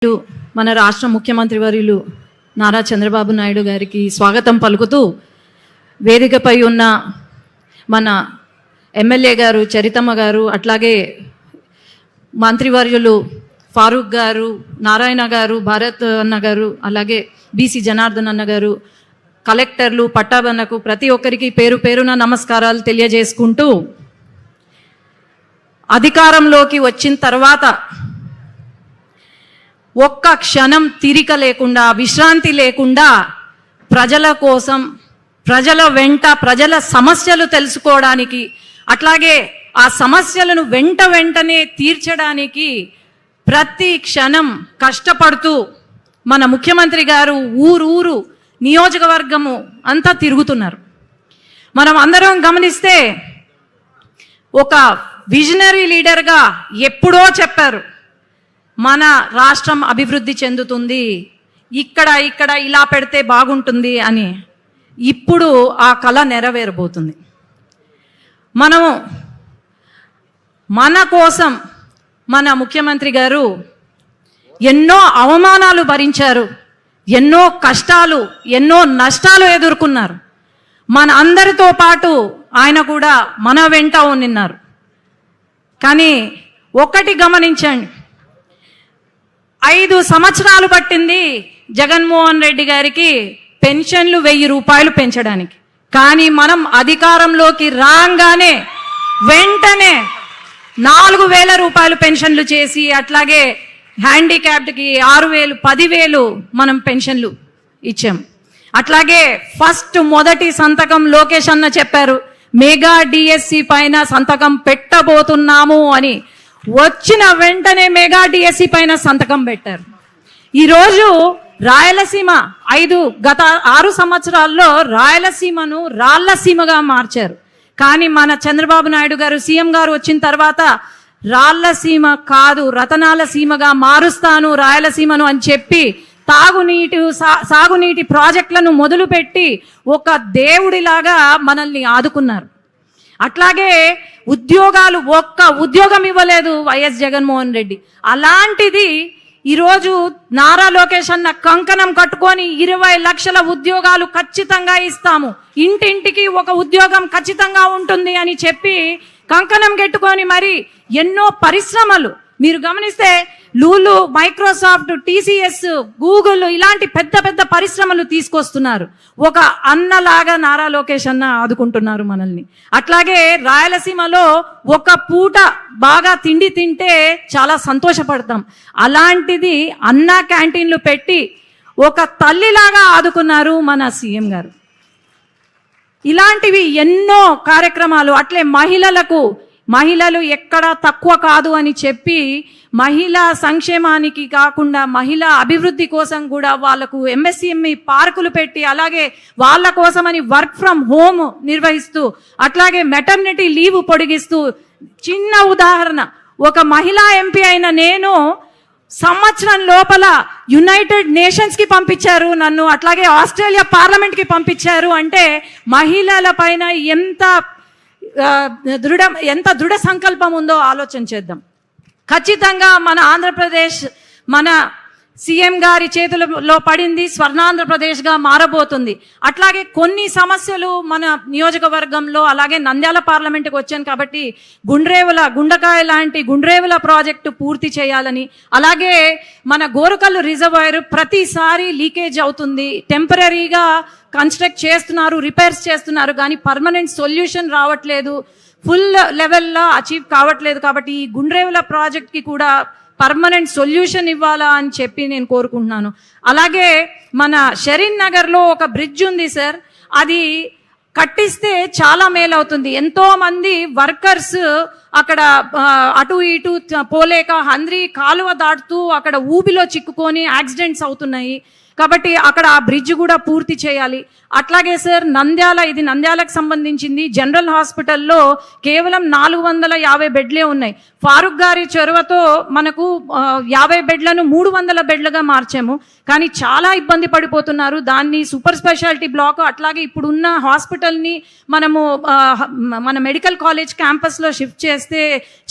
మన రాష్ట్ర ముఖ్యమంత్రి వర్యులు నారా చంద్రబాబు నాయుడు గారికి స్వాగతం పలుకుతూ వేదికపై ఉన్న మన ఎమ్మెల్యే గారు చరితమ్మ గారు, అట్లాగే మంత్రివర్యులు ఫారూక్ గారు, నారాయణ గారు, భారత్ అన్న గారు, అలాగే బీసీ జనార్దన్ అన్న గారు, కలెక్టర్లు, పట్టాభన్నకు ప్రతి ఒక్కరికి పేరు పేరున నమస్కారాలు తెలియజేసుకుంటూ, అధికారంలోకి వచ్చిన తర్వాత ఒక్క క్షణం తీరిక లేకుండా, విశ్రాంతి లేకుండా ప్రజల కోసం, ప్రజల వెంట, ప్రజల సమస్యలు తెలుసుకోవడానికి, అట్లాగే ఆ సమస్యలను వెంటనే తీర్చడానికి ప్రతి క్షణం కష్టపడుతూ మన ముఖ్యమంత్రి గారు ఊరు నియోజకవర్గము అంతా తిరుగుతున్నారు. మనం అందరం గమనిస్తే ఒక విజనరీ లీడర్గా ఎప్పుడో చెప్పారు, మన రాష్ట్రం అభివృద్ధి చెందుతుంది, ఇక్కడ ఇలా పెడితే బాగుంటుంది అని. ఇప్పుడు ఆ కళ నెరవేరబోతుంది. మనము మన కోసం మన ముఖ్యమంత్రి గారు ఎన్నో అవమానాలు భరించారు, ఎన్నో కష్టాలు, ఎన్నో నష్టాలు ఎదుర్కొన్నారు. మన అందరితో పాటు ఆయన కూడా మన వెంట ఉన్నారు. కానీ ఒక్కటి గమనించండి, 5 సంవత్సరాలు పట్టింది జగన్మోహన్ రెడ్డి గారికి పెన్షన్లు 1000 రూపాయలు పెంచడానికి. కానీ మనం అధికారంలోకి రాగానే వెంటనే 4000 రూపాయలు పెన్షన్లు చేసి, అట్లాగే హ్యాండిక్యాప్డ్కి 6000, 10,000 మనం పెన్షన్లు ఇచ్చాం. అట్లాగే మొదటి సంతకం లోకేష్ అన్న చెప్పారు, మెగా డిఎస్సి పైన సంతకం పెట్టబోతున్నాము అని. వచ్చిన వెంటనే మెగా డిఎస్సి పైన సంతకం పెట్టారు. ఈరోజు రాయలసీమ గత 6 సంవత్సరాల్లో రాయలసీమను రాళ్లసీమగా మార్చారు. కానీ మన చంద్రబాబు నాయుడు గారు సీఎం గారు వచ్చిన తర్వాత రాళ్లసీమ కాదు, రతనాల సీమగా మారుస్తాను రాయలసీమను అని చెప్పి సాగునీటి ప్రాజెక్టులను మొదలుపెట్టి ఒక దేవుడిలాగా మనల్ని ఆదుకున్నారు. అట్లాగే ఉద్యోగాలు, ఒక్క ఉద్యోగం ఇవ్వలేదు వైఎస్ జగన్మోహన్ రెడ్డి. అలాంటిది ఈరోజు నారా లోకేష్ అన్న కంకణం కట్టుకొని 20 లక్షల ఉద్యోగాలు ఖచ్చితంగా ఇస్తాము, ఇంటింటికి ఒక ఉద్యోగం ఖచ్చితంగా ఉంటుంది అని చెప్పి కంకణం కట్టుకొని మరి ఎన్నో పరిశ్రమలు మీరు గమనిస్తే లూలు, మైక్రోసాఫ్ట్, టీసీఎస్, గూగుల్ ఇలాంటి పెద్ద పరిశ్రమలు తీసుకొస్తున్నారు. ఒక అన్నలాగా నారా లోకేష్ అన్న ఆదుకుంటున్నారు మనల్ని. అట్లాగే రాయలసీమలో ఒక పూట బాగా తిండి తింటే చాలా సంతోషపడతాం. అలాంటిది అన్న క్యాంటీన్లు పెట్టి ఒక తల్లిలాగా ఆదుకున్నారు మన సీఎం గారు. ఇలాంటివి ఎన్నో కార్యక్రమాలు. అట్లే మహిళలు ఎక్కడా తక్కువ కాదు అని చెప్పి మహిళా సంక్షేమానికి కాకుండా మహిళా అభివృద్ధి కోసం కూడా వాళ్లకు ఎంఎస్ఎంఈ పార్కులు పెట్టి, అలాగే వాళ్ళ కోసమని వర్క్ ఫ్రమ్ హోమ్ నిర్వహిస్తూ, అట్లాగే మెటర్నిటీ లీవ్ పొడిగిస్తూ. చిన్న ఉదాహరణ, ఒక మహిళా ఎంపీ అయిన నేను సంవత్సరం లోపల యునైటెడ్ నేషన్స్కి పంపించారు నన్ను, అట్లాగే ఆస్ట్రేలియా పార్లమెంట్కి పంపించారు. అంటే మహిళల పైన ఎంత దృఢ సంకల్పం ఉందో ఆలోచన చేద్దాం. ఖచ్చితంగా మన ఆంధ్రప్రదేశ్ మన సీఎం గారి చేతులలో పడింది, స్వర్ణాంధ్రప్రదేశ్గా మారబోతుంది. అట్లాగే కొన్ని సమస్యలు మన నియోజకవర్గంలో, అలాగే నంద్యాల పార్లమెంట్కి వచ్చాను కాబట్టి గుండకాయ లాంటి గుండ్రేవుల ప్రాజెక్టు పూర్తి చేయాలని, అలాగే మన గోరుకల్లు రిజర్వాయర్ ప్రతిసారి లీకేజ్ అవుతుంది, టెంపరీగా కన్స్ట్రక్ట్ చేస్తున్నారు, రిపేర్స్ చేస్తున్నారు, కానీ పర్మనెంట్ సొల్యూషన్ రావట్లేదు, ఫుల్ లెవెల్లో అచీవ్ కావట్లేదు. కాబట్టి ఈ గుండ్రేవుల ప్రాజెక్ట్కి కూడా పర్మనెంట్ సొల్యూషన్ ఇవ్వాలా అని చెప్పి నేను కోరుకుంటున్నాను. అలాగే మన షరీన్ నగర్లో ఒక బ్రిడ్జ్ ఉంది సార్, అది కట్టిస్తే చాలా మేలు అవుతుంది. ఎంతో మంది వర్కర్స్ అక్కడ అటు ఇటు పోలేక హంద్రి కాలువ దాటుతూ అక్కడ ఊబిలో చిక్కుకొని యాక్సిడెంట్స్ అవుతున్నాయి. కాబట్టి అక్కడ ఆ బ్రిడ్జ్ కూడా పూర్తి చేయాలి. అట్లాగే సార్ ఇది నంద్యాలకు సంబంధించింది. జనరల్ హాస్పిటల్లో కేవలం 450 బెడ్లే ఉన్నాయి. ఫారూక్ గారి చొరవతో మనకు 50 బెడ్లను 300 బెడ్లుగా మార్చాము. కానీ చాలా ఇబ్బంది పడిపోతున్నారు. దాన్ని సూపర్ స్పెషాలిటీ బ్లాక్, అట్లాగే ఇప్పుడున్న హాస్పిటల్ని మన మెడికల్ కాలేజ్ క్యాంపస్లో షిఫ్ట్ చేస్తే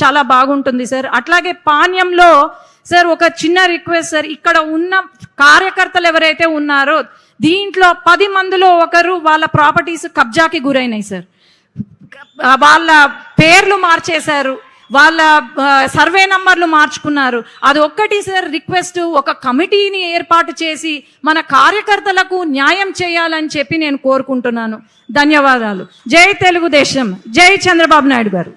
చాలా బాగుంటుంది సార్. అట్లాగే పాణ్యంలో సార్ ఒక చిన్న రిక్వెస్ట్ సార్, ఇక్కడ ఉన్న కార్యకర్తలు ఎవరైతే ఉన్నారో దీంట్లో 10 మందిలో ఒకరు వాళ్ళ ప్రాపర్టీస్ కబ్జాకి గురైనాయి సార్. వాళ్ళ పేర్లు మార్చేశారు, వాళ్ళ సర్వే నంబర్లు మార్చుకున్నారు. అది ఒక్కటి సార్ రిక్వెస్ట్, ఒక కమిటీని ఏర్పాటు చేసి మన కార్యకర్తలకు న్యాయం చేయాలని చెప్పి నేను కోరుకుంటున్నాను. ధన్యవాదాలు. జై తెలుగుదేశం, జై చంద్రబాబు నాయుడు గారు.